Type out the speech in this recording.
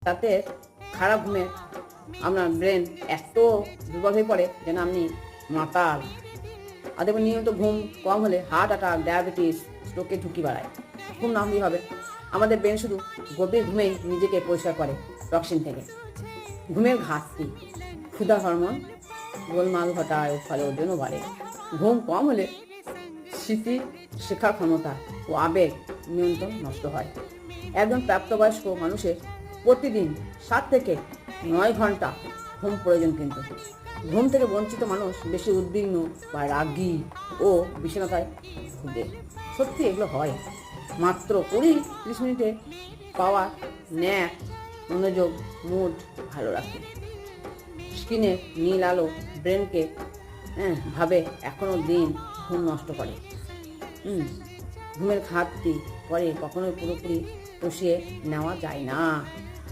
তাতে খারাপ ঘুমে আপনার ব্রেন এত দুর্বল হয়ে পড়ে যেন আপনি মাতাল। আর দেখবেন নিয়মিত ঘুম কম হলে হার্ট অ্যাটাক, ডায়াবেটিস, স্ট্রোকের ঝুঁকি বাড়ায়। ঘুম না হলেই হবে, আমাদের ব্রেন শুধু গভীর ঘুমেই নিজেকে পরিষ্কার করে টক্সিন থেকে। ঘুমের ঘাটতি ক্ষুধা হরমোন গোলমাল ঘটায় ও ফলে ওজনও বাড়ে। ঘুম কম হলে স্মৃতি, শেখার ক্ষমতা ও আবেগ নিয়ন্ত্রণ নষ্ট হয়। একজন প্রাপ্তবয়স্ক মানুষের প্রতিদিন 7 থেকে 9 ঘন্টা ঘুম প্রয়োজন। কিন্তু ঘুম থেকে বঞ্চিত মানুষ বেশি উদ্বিগ্ন বা রাগী ও বিষণ্ণতায় ভুগে। সত্যি এগুলো হয়। মাত্র 20-30 মিনিটে পাওয়া ন্যাপ মনোযোগ, মুড ভালো রাখে। স্কিনের নীল আলো ব্রেনকে ভাবে এখনো দিন ঘুম নষ্ট করে। ঘুমের ঘাটতি পরে কখনোই পুরোপুরি পুষিয়ে নেওয়া যায় না।